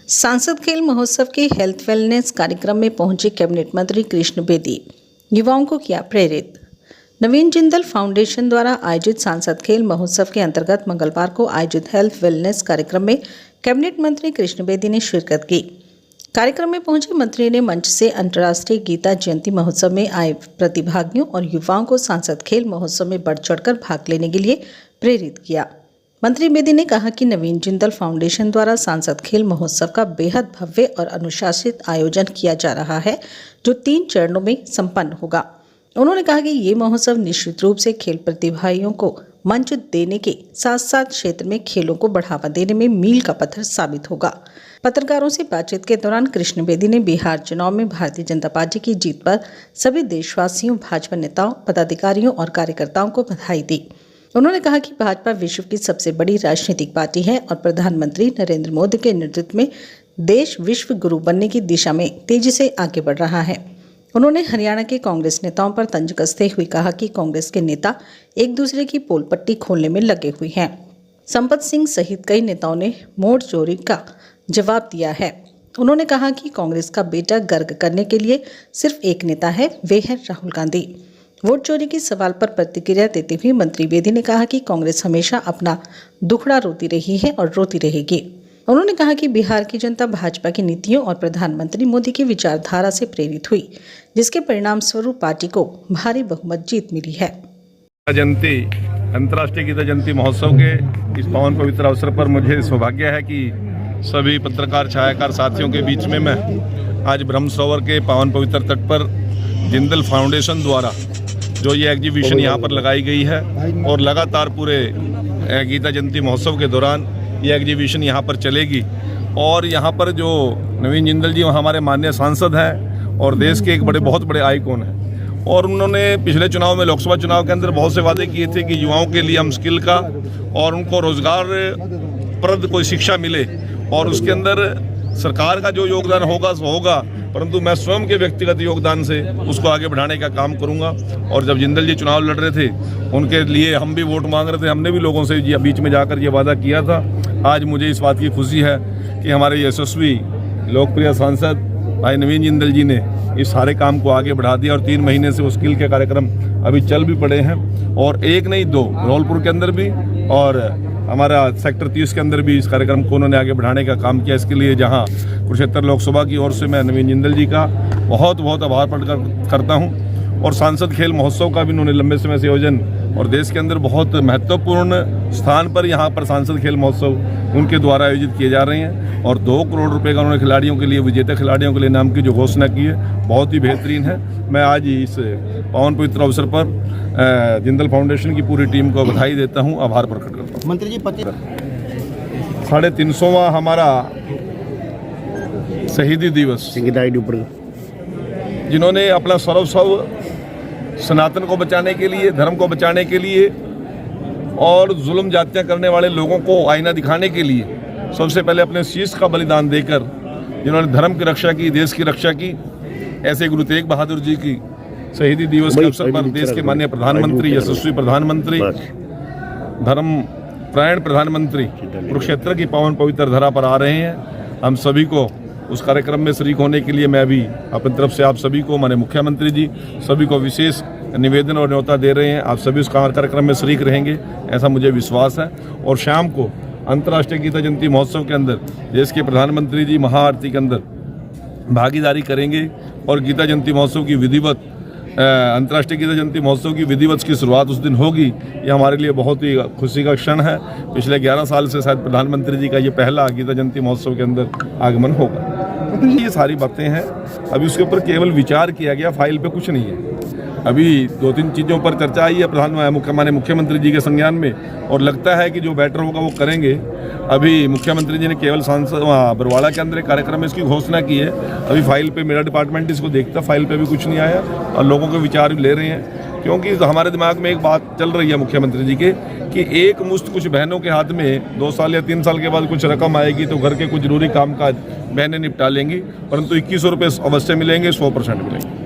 सांसद खेल महोत्सव के हेल्थ वेलनेस कार्यक्रम में पहुंचे कैबिनेट मंत्री कृष्ण बेदी। युवाओं को किया प्रेरित। नवीन जिंदल फाउंडेशन द्वारा आयोजित सांसद खेल महोत्सव के अंतर्गत मंगलवार को आयोजित हेल्थ वेलनेस कार्यक्रम में कैबिनेट मंत्री कृष्ण बेदी ने शिरकत की। कार्यक्रम में पहुंचे मंत्री ने मंच से अंतर्राष्ट्रीय गीता जयंती महोत्सव में आए प्रतिभागियों और युवाओं को सांसद खेल महोत्सव में बढ़ चढ़कर भाग लेने के लिए प्रेरित किया। मंत्री बेदी ने कहा कि नवीन जिंदल फाउंडेशन द्वारा सांसद खेल महोत्सव का बेहद भव्य और अनुशासित आयोजन किया जा रहा है, जो 3 चरणों में संपन्न होगा। उन्होंने कहा कि ये महोत्सव निश्चित रूप से खेल प्रतिभागियों को मंच देने के साथ साथ क्षेत्र में खेलों को बढ़ावा देने में मील का पत्थर साबित होगा। पत्रकारों से बातचीत के दौरान कृष्ण बेदी ने बिहार चुनाव में भारतीय जनता पार्टी की जीत पर सभी देशवासियों, भाजपा नेताओं, पदाधिकारियों और कार्यकर्ताओं को बधाई दी। उन्होंने कहा कि भाजपा विश्व की सबसे बड़ी राजनीतिक पार्टी है और प्रधानमंत्री नरेंद्र मोदी के नेतृत्व में देश विश्व गुरु बनने की दिशा में तेजी से आगे बढ़ रहा है। उन्होंने हरियाणा के कांग्रेस नेताओं पर तंज कसते हुए कहा कि कांग्रेस के नेता एक दूसरे की पोल पट्टी खोलने में लगे हुए हैं। संपत सिंह सहित कई नेताओं ने वोट चोरी का जवाब दिया है। उन्होंने कहा कि कांग्रेस का बेटा गर्ग करने के लिए सिर्फ एक नेता है, वे है राहुल गांधी। वोट चोरी के सवाल पर प्रतिक्रिया देते हुए मंत्री बेदी ने कहा कि कांग्रेस हमेशा अपना दुखड़ा रोती रही है और रोती रहेगी। उन्होंने कहा कि बिहार की जनता भाजपा की नीतियों और प्रधानमंत्री मोदी की विचारधारा से प्रेरित हुई, जिसके परिणाम स्वरूप पार्टी को भारी बहुमत जीत मिली है। जयंती अंतर्राष्ट्रीय गीता जयंती महोत्सव के इस पावन पवित्र अवसर पर मुझे सौभाग्य है कि सभी पत्रकार छायाकार साथियों के बीच में मैं आज ब्रह्म सरोवर के पावन पवित्र तट पर जिंदल फाउंडेशन द्वारा जो ये एग्जीबिशन यहाँ पर लगाई गई है और लगातार पूरे गीता जयंती महोत्सव के दौरान ये एग्जीबिशन यहाँ पर चलेगी। और यहाँ पर जो नवीन जिंदल जी हमारे माननीय सांसद हैं और देश के एक बहुत बड़े आइकॉन हैं, और उन्होंने पिछले चुनाव में, लोकसभा चुनाव के अंदर बहुत से वादे किए थे कि युवाओं के लिए हम स्किल का और उनको रोजगारप्रद कोई शिक्षा मिले, और उसके अंदर सरकार का जो योगदान होगा सो होगा, परंतु मैं स्वयं के व्यक्तिगत योगदान से उसको आगे बढ़ाने का काम करूंगा। और जब जिंदल जी चुनाव लड़ रहे थे, उनके लिए हम भी वोट मांग रहे थे, हमने भी लोगों से बीच में जाकर ये वादा किया था। आज मुझे इस बात की खुशी है कि हमारे यशस्वी लोकप्रिय सांसद भाई नवीन जिंदल जी ने इस सारे काम को आगे बढ़ा दिया और 3 महीने से वो स्किल के कार्यक्रम अभी चल भी पड़े हैं, और एक नहीं 2 धौलपुर के अंदर भी और हमारा सेक्टर 30 के अंदर भी इस कार्यक्रम को उन्होंने आगे बढ़ाने का काम किया। इसके लिए जहां कुरुक्षेत्र लोकसभा की ओर से मैं नवीन जिंदल जी का बहुत आभार प्रकट करता हूं। और सांसद खेल महोत्सव का भी उन्होंने लंबे समय से आयोजन, और देश के अंदर बहुत महत्वपूर्ण स्थान पर यहाँ पर सांसद खेल महोत्सव उनके द्वारा आयोजित किए जा रहे हैं। और 2 करोड़ रुपए का उन्होंने खिलाड़ियों के लिए, विजेता खिलाड़ियों के लिए नाम की जो घोषणा की है, बहुत ही बेहतरीन है। मैं आज इस पावन पवित्र अवसर पर जिंदल फाउंडेशन की पूरी टीम को बधाई देता हूँ, आभार प्रकट करता हूँ। मंत्री जी, 350वां हमारा शहीदी दिवस, जिन्होंने अपना सर्वस्व सनातन को बचाने के लिए, धर्म को बचाने के लिए और जुल्म जातियाँ करने वाले लोगों को आईना दिखाने के लिए सबसे पहले अपने शीश का बलिदान देकर जिन्होंने धर्म की रक्षा की, देश की रक्षा की, ऐसे गुरु तेग बहादुर जी की शहीदी दिवस के अवसर पर देश के माननीय प्रधानमंत्री, यशस्वी प्रधानमंत्री, धर्म प्राण प्रधानमंत्री कुरुक्षेत्र की पावन पवित्र धरा पर आ रहे हैं। हम सभी को उस कार्यक्रम में शरीक होने के लिए मैं भी अपनी तरफ से आप सभी को, माननीय मुख्यमंत्री जी सभी को विशेष निवेदन और न्योता दे रहे हैं। आप सभी उस कार्यक्रम में शरीक रहेंगे, ऐसा मुझे विश्वास है। और शाम को अंतर्राष्ट्रीय गीता जयंती महोत्सव के अंदर देश के प्रधानमंत्री जी महाआरती के अंदर भागीदारी करेंगे और गीता जयंती महोत्सव की विधिवत, अंतर्राष्ट्रीय गीता जयंती महोत्सव की विधिवत की शुरुआत उस दिन होगी। ये हमारे लिए बहुत ही खुशी का क्षण है। पिछले 11 साल से शायद प्रधानमंत्री जी का ये पहला गीता जयंती महोत्सव के अंदर आगमन होगा। ये सारी बातें हैं, अभी उसके ऊपर केवल विचार किया गया, फाइल पे कुछ नहीं है। अभी 2-3 चीज़ों पर चर्चा आई है माननीय मुख्यमंत्री जी के संज्ञान में, और लगता है कि जो बेटर होगा वो करेंगे। अभी मुख्यमंत्री जी ने केवल सांसद बरवाड़ा के अंदर एक कार्यक्रम में इसकी घोषणा की है। अभी फाइल पे मेरा डिपार्टमेंट इसको देखता, फाइल पे भी कुछ नहीं आया, और लोगों के विचार भी ले रहे हैं। क्योंकि हमारे दिमाग में एक बात चल रही है मुख्यमंत्री जी के कि एक मुश्त कुछ बहनों के हाथ में 2 साल या 3 साल के बाद कुछ रकम आएगी तो घर के कुछ जरूरी कामकाज बहनें निपटा लेंगी, परंतु 2100 रुपये अवश्य मिलेंगे, 100% मिलेंगे।